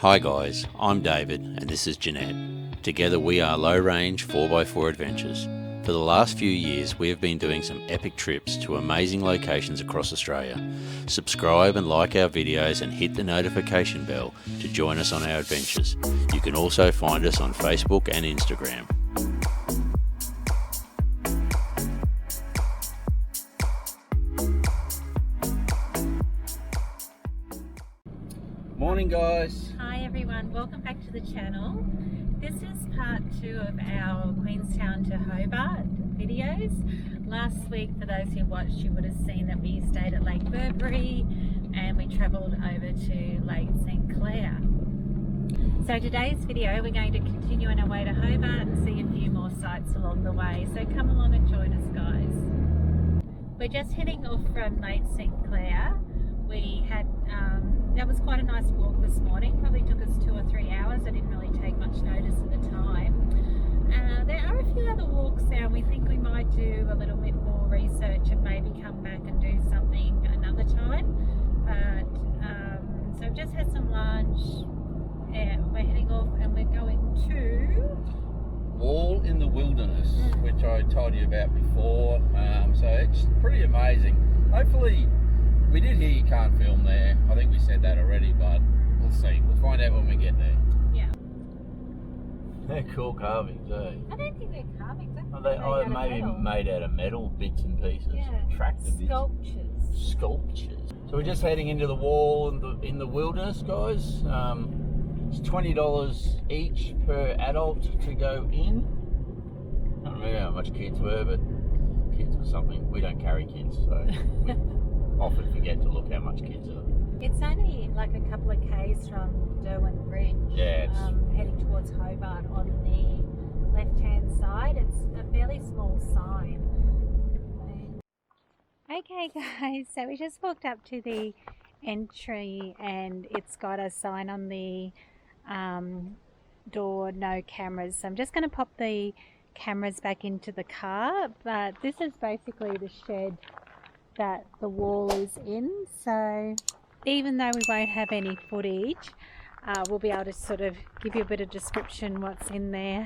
Hi guys, I'm David and this is Jeanette. Together we are Low Range 4x4 Adventures. For the last few years we have been doing some epic trips to amazing locations across Australia. Subscribe and like our videos and hit the notification bell to join us on our adventures. You can also find us on Facebook and Instagram. Morning guys. Hi everyone, welcome back to the channel. This is part 2 of our Queenstown to Hobart videos. Last week, for those who watched, you would have seen that we stayed at Lake Burberry and we travelled over to Lake St Clair. So today's video we're going to continue on our way to Hobart and see a few more sites along the way. So come along and join us guys. We're just heading off from Lake St Clair. We had, that was quite a nice walk this morning, probably took us 2 or 3 hours. I didn't really take much notice at the time. There are a few other walks there and we think we might do a little bit more research and maybe come back and do something another time. But, so I've just had some lunch and we're heading off and we're going to... Wall in the Wilderness, which I told you about before, so it's pretty amazing. Hopefully, we did hear you can't film there. I think we said that already, but we'll see. We'll find out when we get there. Yeah. They're cool carvings, eh? I don't think they're carvings. Maybe made out of metal, bits and pieces. Yeah. Tractor bits. Sculptures. So we're just heading into the wall in the wilderness, guys. It's $20 each per adult to go in. I don't remember how much kids were, but kids were something. We don't carry kids, so we often forget to look how much kids are. It's only like a couple of k's from Derwent Bridge. Yeah. Heading towards Hobart on the left-hand side. It's a fairly small sign. Okay guys, so we just walked up to the entry and it's got a sign on the door, no cameras. So I'm just going to pop the cameras back into the car, but this is basically the shed that the wall is in. So even though we won't have any footage, we'll be able to sort of give you a bit of description what's in there.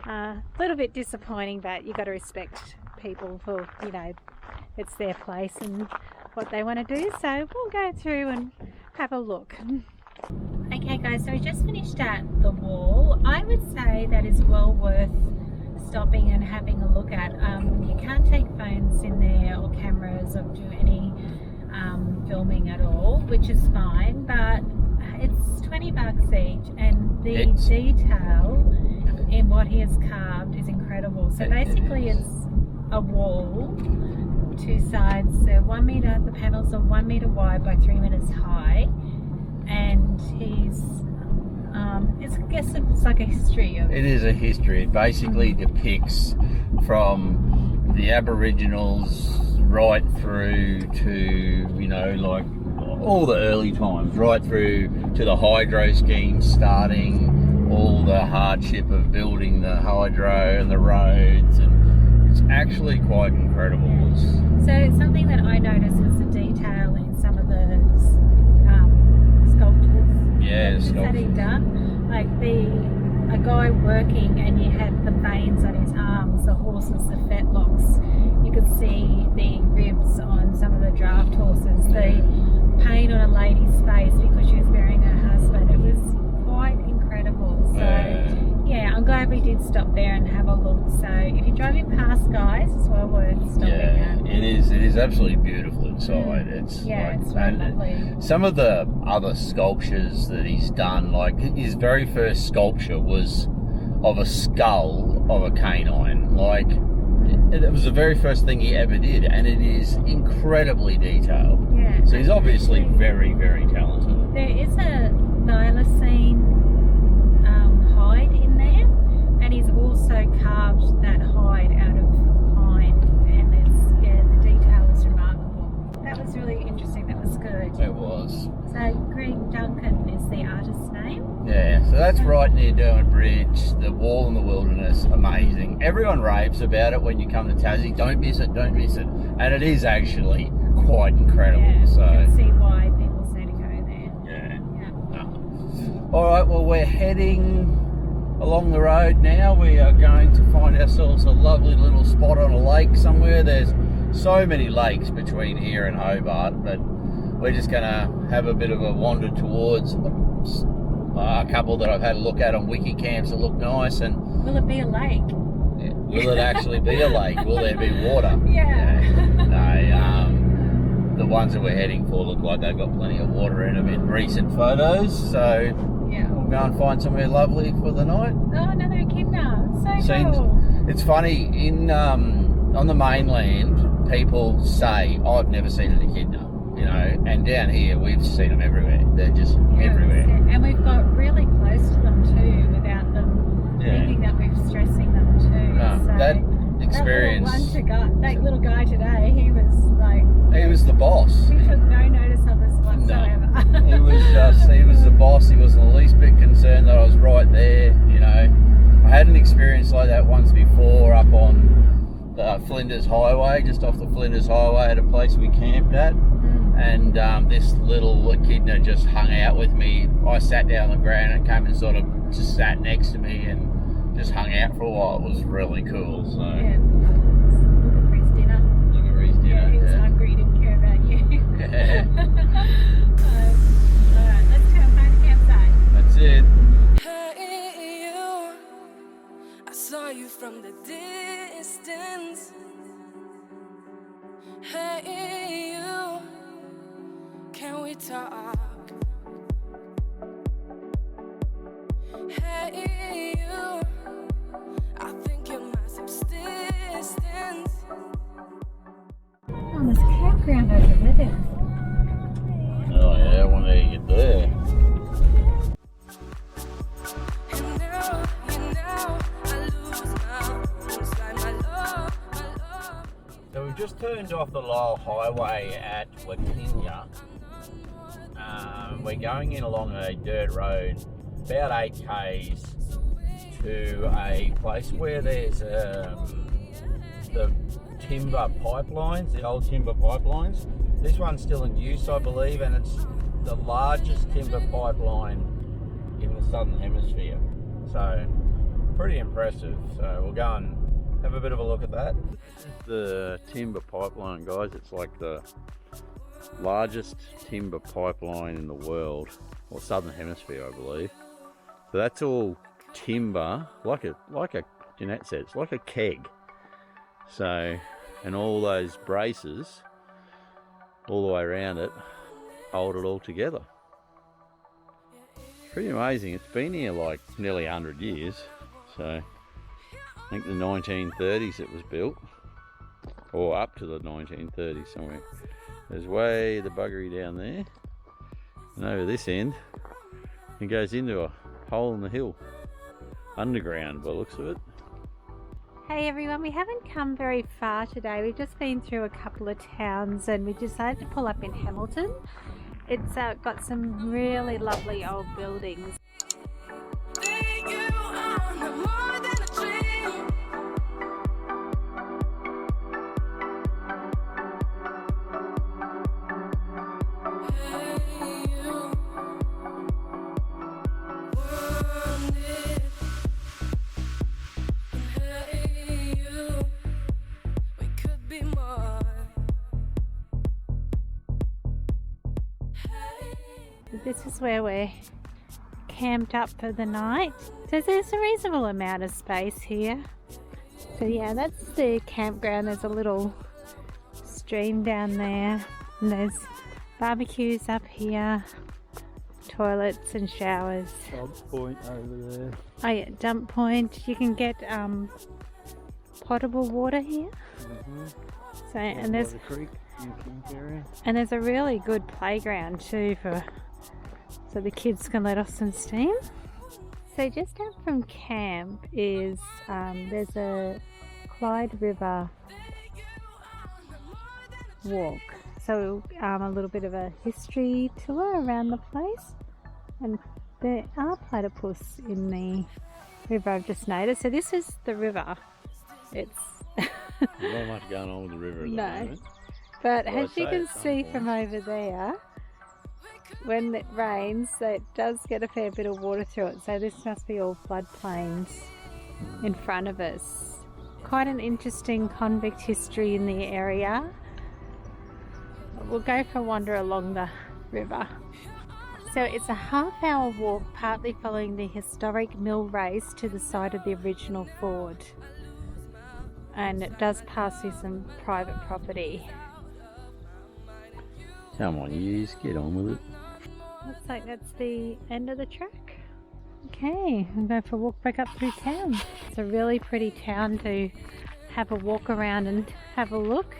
A little bit disappointing, but you got to respect people for, you know, it's their place and what they want to do. So we'll go through and have a look. Okay guys, so we just finished at the wall. I would say that is well worth stopping and having a look at. You can't take phones in there or cameras or do any filming at all, which is fine, but it's $20 each and the detail in what he has carved is incredible. So basically it's a wall, 2 sides, so 1 meter, the panels are 1 meter wide by 3 meters high, and he's I guess it's like a history of... It is a history. It basically depicts from the Aboriginals right through to, you know, like all the early times, right through to the hydro scheme starting, all the hardship of building the hydro and the roads, and it's actually quite incredible. Yeah. So something that I noticed was the detail in some of the sculptures. Yeah, sculptures that he'd done. Like a guy working and you had the veins on his arms, the horses, the fetlocks. You could see the ribs on some of the draft horses, the pain on a lady's face because she was burying her husband. It was quite incredible. So yeah, I'm glad we did stop there and have a look. So if you're driving past, guys, it's well worth stopping at. It is absolutely beautiful inside. It's it's really lovely. Some of the other sculptures that he's done, like his very first sculpture was of a skull of a canine. Like it was the very first thing he ever did, and it is incredibly detailed. Yeah. So he's obviously very, very talented. There is a thylacine hide in there, and he's also carved that hide out of pine, and the detail is remarkable. That was really interesting. That was good. It was. So Greg Duncan is the artist's name. Yeah, so that's right near Derwent Bridge, the wall in the wilderness, amazing. Everyone raves about it when you come to Tassie. Don't miss it, don't miss it. And it is actually quite incredible. Yeah, so you can see why people say to go there. Yeah. Alright, well we're heading along the road now. We are going to find ourselves a lovely little spot on a lake somewhere. There's so many lakes between here and Hobart, but we're just going to have a bit of a wander towards a couple that I've had a look at on wiki camps that look nice. And will it be a lake? Yeah, will it actually be a lake? Will there be water? Yeah. No, the ones that we're heading for look like they've got plenty of water in them in recent photos, so yeah, we'll go and find somewhere lovely for the night. Oh, another echidna. So cool. It's funny, in on the mainland, people say, I've never seen an echidna, you know, and down here we've seen them everywhere. They're just everywhere. And we've got really close to them too, without them thinking that we're stressing them too. No, so that experience. That little guy today, he was like... He was the boss. He took no notice of us whatsoever. No. He was the boss. He wasn't the least bit concerned that I was right there, you know. I had an experience like that once before up on the Flinders Highway, just off the Flinders Highway at a place we camped at. And this little echidna just hung out with me. I sat down on the ground and it came and sort of just sat next to me and just hung out for a while. It was really cool. So yeah. Looking for his dinner. Looking for his dinner. Yeah, he was hungry. He didn't care about you. Yeah. Alright, let's go find the campsite. That's it. Hey you, I saw you from the distance. Hey you, can we talk? Hey you, I think you're my subsistence. Oh, there's a campground over there. Oh yeah, when you get there. And now, I lose my own side, my love. So we've just turned off the Lyell Highway at Queenstown. We're going in along a dirt road, about 8 k's, to a place where there's the timber pipelines, the old timber pipelines. This one's still in use, I believe, and it's the largest timber pipeline in the southern hemisphere. So pretty impressive. So we'll go and have a bit of a look at that. This is the timber pipeline, guys. It's like the largest timber pipeline in the world, or southern hemisphere, I believe. So that's all timber, like a Jeanette said, it's like a keg. So, and all those braces all the way around it hold it all together. Pretty amazing. It's been here like nearly 100 years. So I think the 1930s it was built, or up to the 1930s somewhere. There's way the buggery down there, and over this end it goes into a hole in the hill, underground by the looks of it. Hey everyone, we haven't come very far today. We've just been through a couple of towns and we decided to pull up in Hamilton. It's got some really lovely old buildings. This is where we're camped up for the night. So there's a reasonable amount of space here. So yeah, that's the campground. There's a little stream down there. And there's barbecues up here. Toilets and showers. Dump point over there. Oh yeah, dump point. You can get potable water here. So and there's the creek in the camp area. And there's a really good playground too so the kids can let off some steam. So just out from camp is there's a Clyde River walk. So a little bit of a history tour around the place, and there are platypus in the river, I've just noticed. So this is the river. It's There's not much going on with the river at the moment. But as you can see from over there, when it rains, so it does get a fair bit of water through it. So this must be all floodplains in front of us. Quite an interesting convict history in the area. We'll go for a wander along the river. So it's a half-hour walk, partly following the historic mill race to the site of the original ford. And it does pass through some private property. Come on, you just get on with it. Looks like that's the end of the track. Okay, I'm going for a walk back up through town. It's a really pretty town to have a walk around and have a look.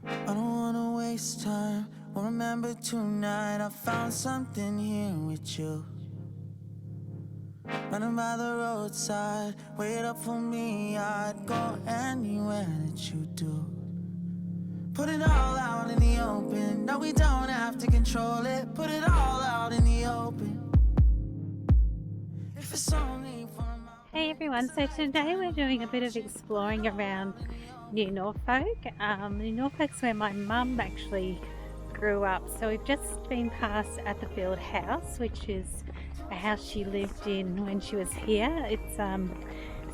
I don't wanna waste time. Well, remember tonight I found something here with you. Running by the roadside, wait up for me. I'd go anywhere that you do. Put it all out in the open. No, we don't have to control it. Put it all out in the open. If it's only for a moment. Hey everyone, so today we're doing a bit of exploring around New Norfolk. New Norfolk's where my mum actually grew up. So we've just been past Attribution house, which is a house she lived in when she was here. It's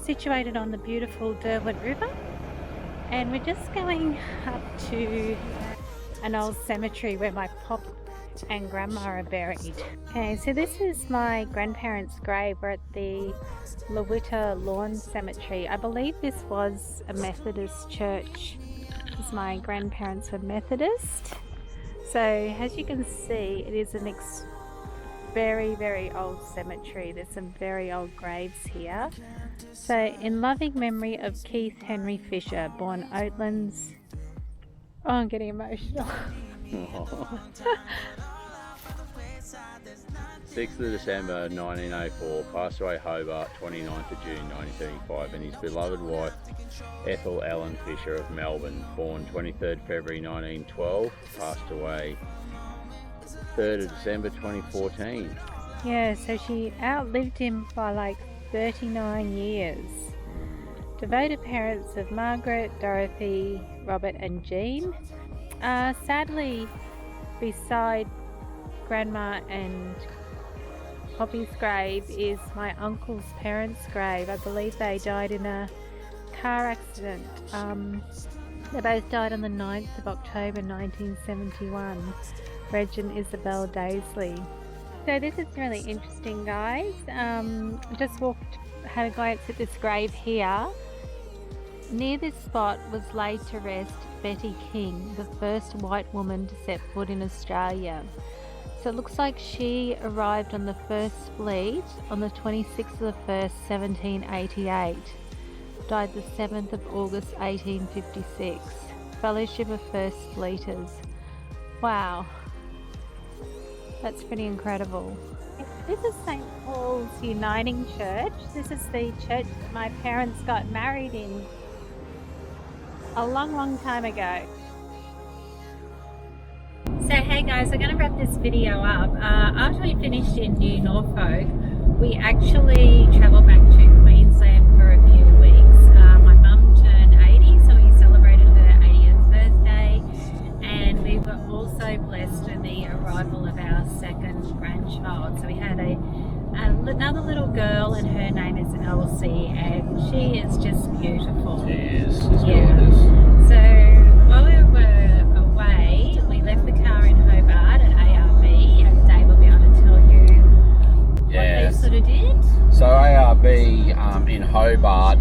situated on the beautiful Derwent River, and we're just going up to an old cemetery where my pop and grandma are buried. Okay, so this is my grandparents' grave. We're at the Lawita Lawn Cemetery. I believe this was a Methodist church, because my grandparents were Methodist. So as you can see, it is an very, very old cemetery. There's some very old graves here. So in loving memory of Keith Henry Fisher, born Oatlands. Oh, I'm getting emotional. 6th of December 1904, passed away Hobart, 29th of June 1975, and his beloved wife Ethel Ellen Fisher of Melbourne, born 23rd February 1912, passed away 3rd of December 2014. Yeah, so she outlived him by like 39 years. Devoted parents of Margaret, Dorothy, Robert and Jean. Sadly, beside Grandma and Poppy's grave is my uncle's parents' grave. I believe they died in a car accident. They both died on the 9th of October 1971. Reg and Isabel Daisley. So this is really interesting, guys. Just had a glance at this grave here. Near this spot was laid to rest Betty King, the first white woman to set foot in Australia. So it looks like she arrived on the first fleet on the 26th of the 1st, 1788. Died the 7th of August, 1856. Fellowship of First Fleeters. Wow. That's pretty incredible. This is St. Paul's Uniting Church. This is the church that my parents got married in a long, long time ago. So hey guys, we're going to wrap this video up. After we finished in New Norfolk, we actually travelled back to Queensland for a few weeks. My mum turned 80, so we celebrated her 80th birthday, and we were also blessed with the arrival of our second grandchild. So we had another little girl, and her name is Elsie, and she is just beautiful. She is. She's gorgeous. So while we were away, we left the car in Hobart at ARB, and Dave will be able to tell you what they sort of did. So ARB in Hobart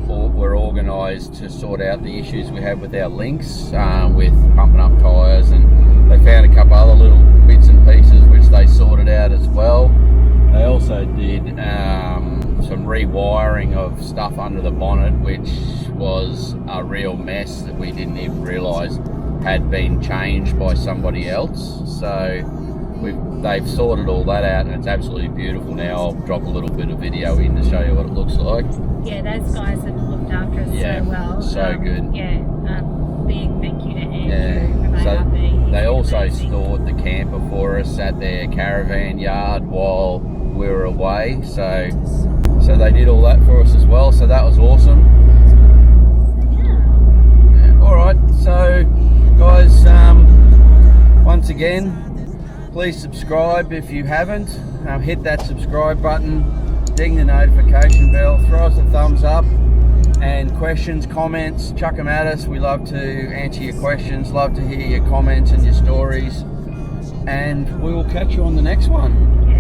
were organised to sort out the issues we had with our links, with pumping up tyres, and they found a couple other little bits and pieces which they sorted out as well. They also did some rewiring of stuff under the bonnet, which was a real mess that we didn't even realise had been changed by somebody else. So they've sorted all that out, and it's absolutely beautiful now. I'll drop a little bit of video in to show you what it looks like. Yeah, those guys have looked after us so well. So good. Yeah, big thank you to Andrew from So ARB. they also stored the camper for us at their caravan yard while we were away. So they did all that for us as well. So that was awesome. again, please subscribe if you haven't. Hit that subscribe button, ding the notification bell, throw us a thumbs up, and questions, comments, chuck them at us. We love to answer your questions, love to hear your comments and your stories, and we will catch you on the next one.